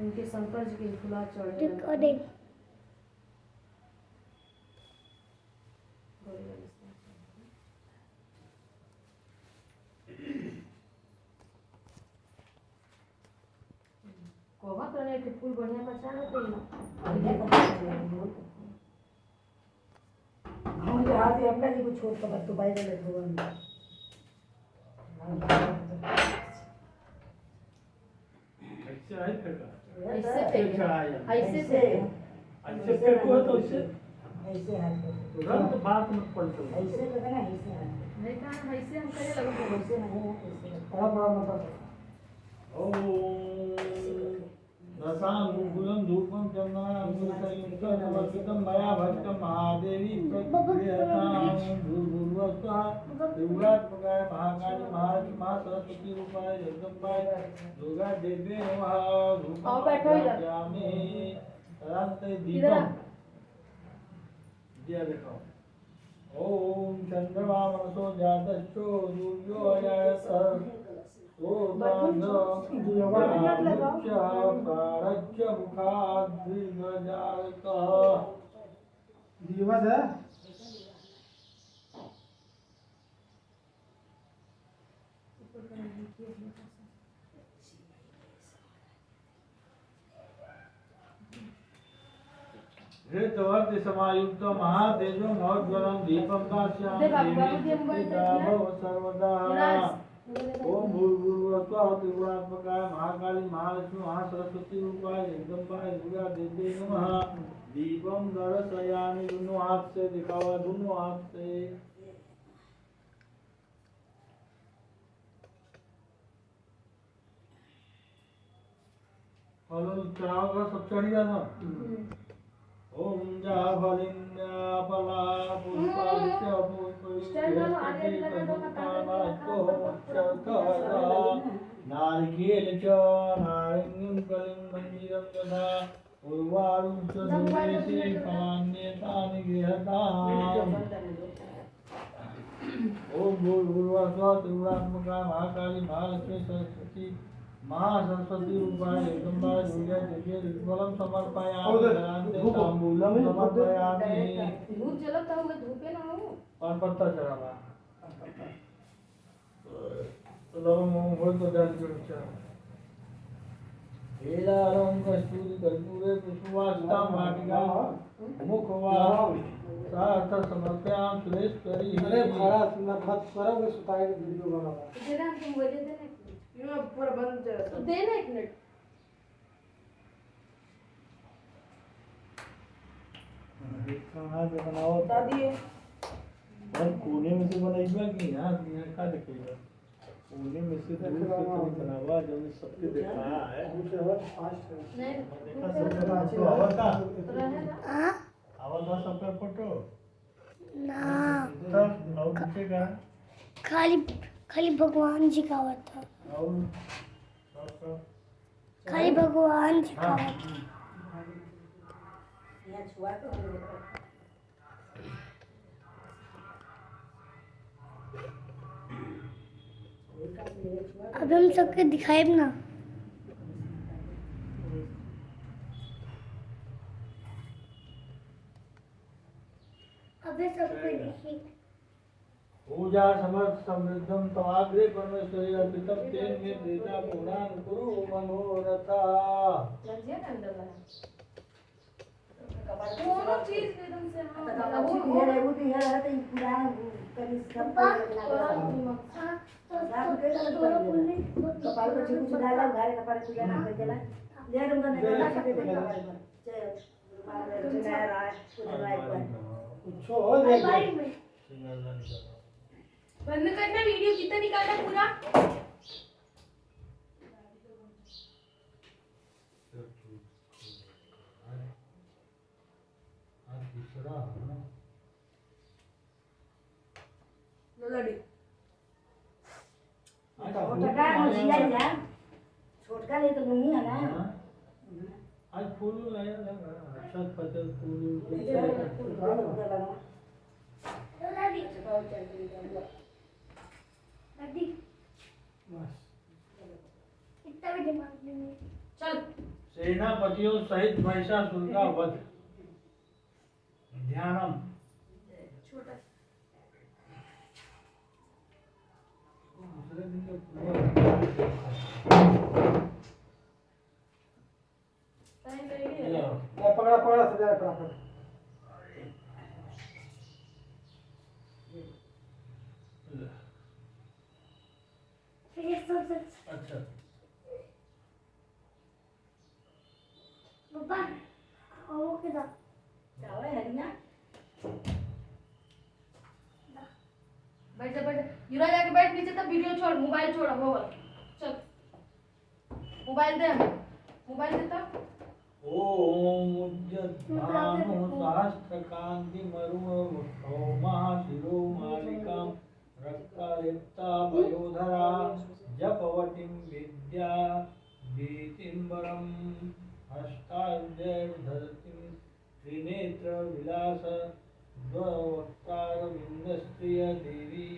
इनके शंकर जी के फुला चढ़े रिकॉर्डिंग कहत रहे कि फूल बढ़िया बचा लो तो हम जो हाथ अपना जी को छोड़ कर तो बाई गलत होगा ऐसे से ऐसे को तो ऐसे हाथ तुरंत बात मत पलटो। ऐसे लगा ना ऐसे हाथ नहीं कहा ऐसे हम करे लगो तो ऐसे नहीं ऐसे बड़ा बड़ा मत ओम रसानुकूलं धूपं चन्दनामृतयुक्तं समर्पितं मया भक्तं महादेवी प्रकृतिहतां भूर्भुवस्सुवः त्रिगुणात्मकाय महाकाली महालक्ष्मी महासरस्वती रूपाय जगदम्बाय दुर्गा देवी नमः आओ बैठो इधर। धूपं तदान्ते दीपं दिया देखो। ओम चंद्रमा मनसो जातश्चो सूर्यो अजायत दिवस है ऋतवर्ति समायुक्त महातेजो महोज्वलं दीपं दास्यामि सर्वदा। ओम भूर्भुवस्सुवः त्रिगुणात्मकाय महाकाली महालक्ष्मी महासरस्वती रूपाय जगदम्बाय दुर्गा देवी नमः। दीपम दर्शयामि दोनों हाथ से दिखावा दोनों हाथ से। फल चढ़ाओगे सब चढ़ जाना। ओम जाभलिन्यापला पुष्पास्य नारिकेल च नारंगीं कलिं मंजीरं तथा उर्वारुं च धूमेशे फलान्येतानि गृहताम्। ओम भूर्भुवस्सुवः त्रिगुणात्मका महाकाली महालक्ष्मी सरस्वती महासरस्वती रूपाय जगदम्बाय दुर्गा देवी ऋग्वलं समर्पयामि ताम्बूलं समर्पयामि। धूप जलता होगा धूपे ना हो पान पत्ता चढ़ावा लवंग हो तो डाल के चढ़ा। हेलालं कस्तूरी कर्पूरे पुष्पवास्तां वाटिका मुखवास सार्थ समर्पयामि सुरेश्वरी। अरे भाड़ा सुना मत करो मैं सुताए वीडियो बना देना तुम बोले देना ये पूरा बंद तो देना 1 मिनट। कहाँ से बनाओ बता दिए और कोने में से बनाइबा कि यहाँ का देखेगा कोने में से दूर से तो बनावा जो सबके दिखाया है। फास्ट है नहीं देखा सबका तो आवाज का रहेगा आवाज का सबका फोटो ना सब और पीछे का खाली भगवान जी का हुआ था और सब खाली भगवान जी का हाँ हुआ था। यहाँ छुआ तो अब हम सबके दिखाए ना अबे सबके दिखे पूजा समर्थ समृद्धम तवाग्रे परमेश्वरी अर्पितम तेन में देता पुराण कुरु मनोरथा। लग गया ना अंदर वाला कपाल दोनों चीज एकदम से हां वो ये रे वो ये है तो पूरा करी सब कपाल को कुछ डाला घारे कपाल पूजा ना कर देला ले रूम का नहीं ना दे कपाल पर जय मारे चला रहा है पूजा पर कुछ हो जाएगा बंद करना वीडियो कितना निकालना पूरा लड़ी छोटा मुझिया ना छोटका ले तो नहीं है ना आज फूल लाया लगा शत पचल फूल इतना भी दिमाग नहीं है। चल सेनापतियों सहित महिषासुर का वध। ध्यानम। छोटा दूसरे दिन टाइम लगेगा ये पकड़ा पकड़ा सजा फटाफट। फिर ये सब अच्छा पापा वो किधर जाओ हरिया बैठ जा युवराज आके बैठ नीचे तब वीडियो छोड़ मोबाइल छोड़ वो चल मोबाइल दे मोबाइल दे तब ओम उज्जतानु सहस्त्रकांति मरुमो शिरो मालिकां रक्तलिप्ता पयोधरा जपवटीं विद्या भीतिम्बरं हस्ताद्यधरतीं त्रिनेत्र विलास द्ववक्तारविन्दस्त्रिय देवी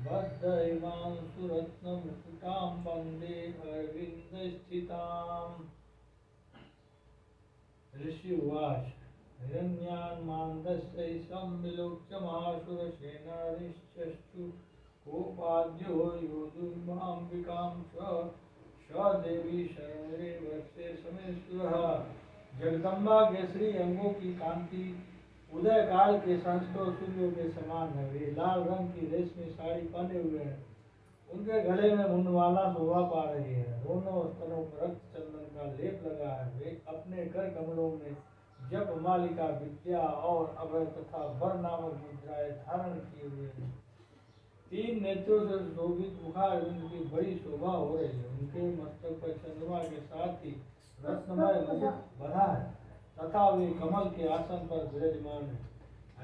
बद्ध इमां सुरत्नमुकुटां वन्दे अरविन्दस्थिताम्। ऋषि उवाच हिरण्यान्मान्दस्य संविलोक्य महासुरसेनानिश्चक्षु कोपाद्यो योधुमाम्बिकां स देवी शरणे वर्षे समेश्वरः। जगदम्बा के श्री अंगों की कांति उदय काल के संस्तों सूर्यों के समान है। वे लाल रंग की रेशमी साड़ी पहने हुए हैं। उनके गले में मुंडमाला शोभा पा रही है। दोनों स्तनों पर रक्त चंदन का लेप लगा है। वे अपने कर कमलों में जप मालिका विद्या और अभय तथा वर नामक मुद्राएं धारण किए हुए हैं। तीन नेत्रों से शोभित मुखारविंद की बड़ी शोभा हो रही है। उनके मस्तक पर चंद्रमा के साथ ही रत्नमय मुकुट बना है तथा वे कमल के आसन पर विराजमान है।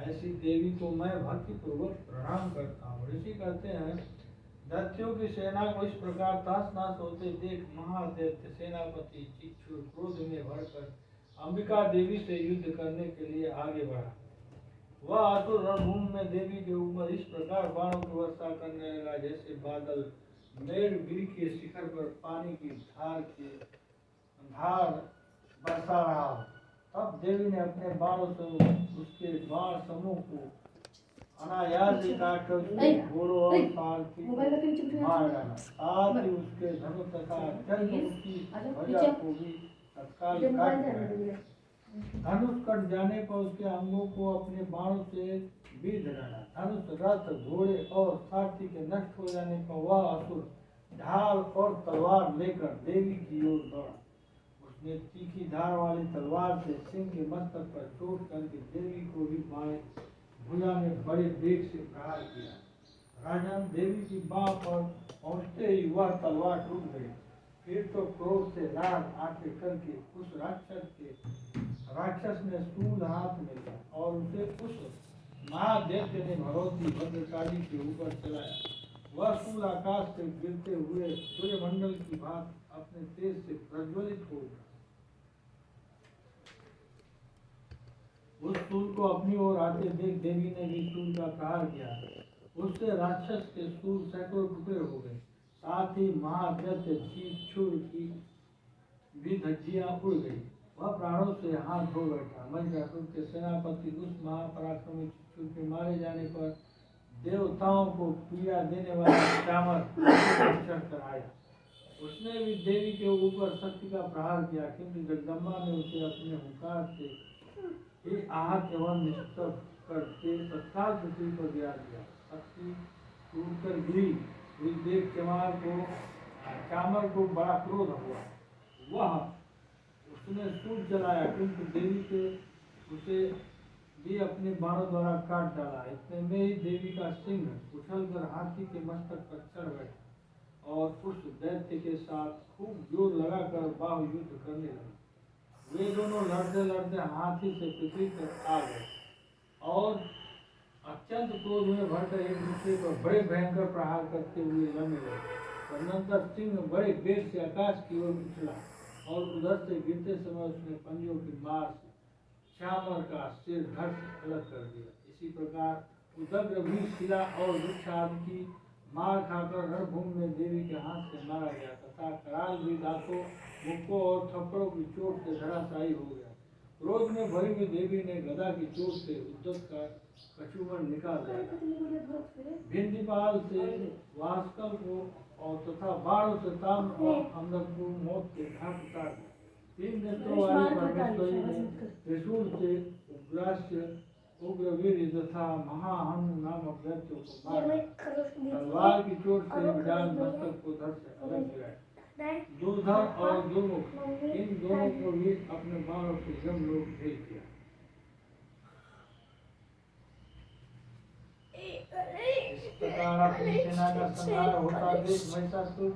ऐसी देवी को मैं भक्ति पूर्वक प्रणाम करता हूँ। ऋषि कहते हैं दैत्यों की सेना को इस प्रकार तहस नहस होते देख महादैत्य सेनापति चिक्षुर क्रोध में भरकर अंबिका देवी से युद्ध करने के लिए आगे बढ़ा। वह असुर रणभूमि में देवी के ऊपर इस प्रकार बाणों की वर्षा करने लगा जैसे बादल मेरुगिरी के शिखर पर पानी की धार बरसा रहा हो। तब देवी ने अपने बाणों से उसके बाण समूह को अनायास ही काटकर उसके घोड़ों और सारथी को मार डाला। साथ ही उसके धनुष तथा अत्यंत ऊंची ध्वजा को भी तत्काल काट दिया। धनुष कट जाने पर उसके अंगों को अपने बाणों से बीध डाला। धनुष रथ घोड़े और सारथी के नष्ट हो जाने पर वह असुर ढाल और तलवार लेकर देवी की ओर दौड़ा। उसने तीखी धार वाली तलवार से सिंह के मस्तक पर चोट करके देवी को भी बाएं भुजा में बड़े वेग से प्रहार किया। राजन देवी की बाह पर पहुंचते ही वह तलवार टूट गई। फिर तो क्रोध से लाल आंखें करके उस राक्षस ने सूल हाथ में लिया और उसे उस महादैत्य ने भगवती भद्रकाली के ऊपर चलाया। वह सूल आकाश से गिरते हुए सूर्यमंडल की भांति अपने तेज से प्रज्वलित हो गया। उस सूल को अपनी ओर आते देख देवी ने भी सूल का प्रहार किया। उससे राक्षस के सूल सैकड़ों टुकड़े हो गए। साथ ही महादैत्य चिक्षुर की भी धज्जियां उड़ गई। वह प्राणों से हाथ धो बैठा। महिषासुर के सेनापति उस महापराक्रमी चिक्षुर के मारे जाने पर देवताओं को पीड़ा देने वाला चामर कराया। उसने भी देवी के ऊपर शक्ति का प्रहार किया, किंतु जगदम्बा ने उसे अपने हुंकार से आहत एवं निस्तब्ध करके तत्काल पृथ्वी पर गिरा दिया। शक्ति टूटकर गिरी हुई देख चामर को बड़ा क्रोध हुआ। वह उसने सूल चलाया, किंतु देवी के उसे भी अपने बाणों द्वारा काट डाला। इतने में ही देवी का सिंह उछलकर हाथी के मस्तक पर चढ़ बैठा और उस दैत्य के साथ खूब जोर लगाकर बाहु युद्ध करने लगे। वे दोनों लड़ते लड़ते हाथी से पृथ्वी पर आ गए और अत्यंत क्रोध में भरकर एक दूसरे पर बड़े भयंकर प्रहार करते हुए लड़ने लगे। तदनंतर सिंह बड़े वेग से आकाश की ओर उछला और उधर से गिरते समय उसने पंजों की मार से चामर का सिर धड़ से अलग कर दिया। इसी प्रकार उदग्र भी शिला और वृक्ष आदि की मार खाकर रणभूमि में देवी के हाथ से मारा गया तथा तथा कराल भी दांतों, मुक्कों और थप्पड़ों की चोट से धराशायी हो गया। क्रोध में भरी हुई देवी ने गदा की चोट से उद्धत का कछुमन निकाल दिया। भिंदीपाल से वास्कल को और तथा बाणों से ताम और अंदर को मौत के घाट उतार दिया। 3 नेत्रों वाली परमेश्वरी ने त्रिशूल से उग्रास्य उग्रवीर तथा महाहनु नामक दैत्यों को मार दिया। तलवार की चोट से विडाल मस्तक को धड़ से अलग गिराया। दुर्धर और दुर्मुख इन दोनों को भी अपने बाणों से यमलोक भेज दिया। इस प्रकार अपनी सेना का संहार होता देख महिषासुर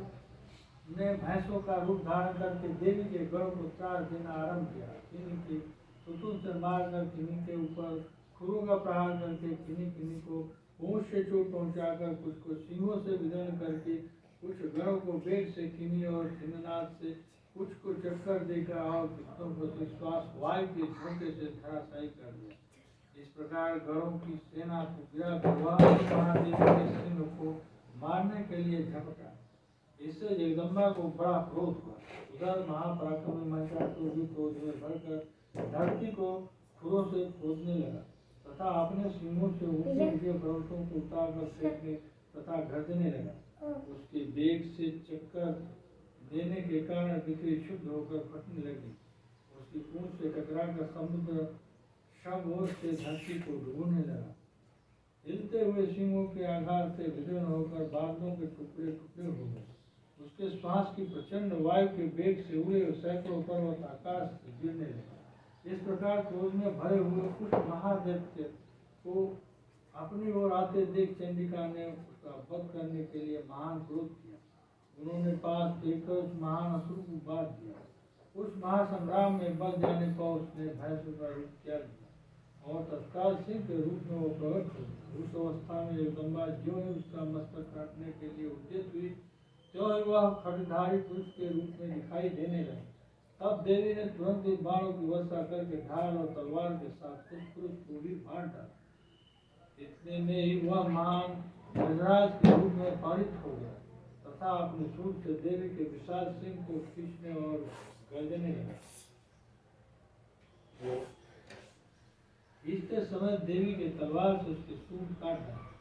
ने भैंसों का रूप धारण करके देवी के गढ़ को 4 दिन आरंभ किया। किन्हीं के सुतुल से मारकर किन्हीं के ऊपर खुरों का प्रहार करके किन्हीं को पूंछ से चोट पहुंचाकर कुछ को सींगों से विदर्ण करके कुछ गढ़ों को बेग से किन्हीं और सिंहनाद से कुछ को चक्कर देकर और कितनों को श्वास वायु के झोंके से धराशायी कर दिया। इस प्रकार गढ़ों की सेना को गिरा महादेव के सिंह को मारने के लिए झपटा। इससे जगदम्बा को बड़ा क्रोध हुआ। उधर महापराक्रमी महिषासुर भी क्रोध में भरकर धरती को खुरों से खोदने लगा तथा अपने सिंहों से ऊंचे ऊंचे पर्वतों को उतारकर फेंकने तथा गर्जने लगा। उसके वेग से चक्कर देने के कारण पृथ्वी शुद्ध होकर फटने लगी। उसकी पूंछ से टकराकर समुद्र सब ओर से धरती को डूबने लगा। हिलते हुए सिंहों के आघात से विदीर्ण होकर बादलों के टुकड़े टुकड़े हो गए। उसके श्वास की प्रचंड वायु के वेग से उड़े सैकड़ों पर्वत आकाश से गिरने लगे। इस प्रकार क्रोध में भरे हुए उस महादैत्य को अपनी ओर आते देख चंडिका ने उसका वध करने के लिए महान क्रोध किया। उन्होंने पास देखकर उस महान असुर को बांध दिया। उस महासंग्राम में बल जाने पर उसने भैंसों का रूप त्याग दिया और तत्काल सिंह के रूप में वो प्रकट हो गया। उस अवस्था में जगदम्बा ज्यों ही उसका मस्तक काटने के लिए उद्यत हुई त्यों ही वह खड्गधारी पुरुष के रूप में दिखाई देने लगी। तब देवी ने तुरंत ही बाणों की वर्षा करके ढाल और तलवार के साथ उस पुरुष को भी बांध डाला। इतने में ही वह महान गजराज के रूप में पारित हो गया तथा अपने सूंड से देवी के विशाल सिंह को खींचने और गर्जने लगा। इस समय देवी के तलवार से उसकी सूंड काट डाली।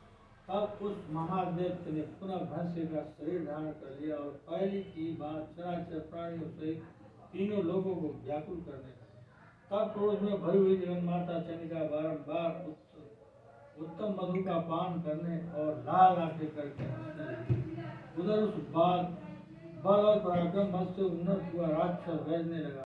तब उस महादैत्य ने पुनः भैंसे का शरीर धारण कर लिया और पहली की बात चराचर प्राणियों सहित तीनों लोगों को व्याकुल करने लगा। तब क्रोध में भरी हुई जगन्माता चंडिका बारंबार उत्तम मधु का पान करने और लाल आंखें करके हंसने लगी। उधर उस बल और पराक्रम से उन्नत हुआ राक्षस गरजने लगा।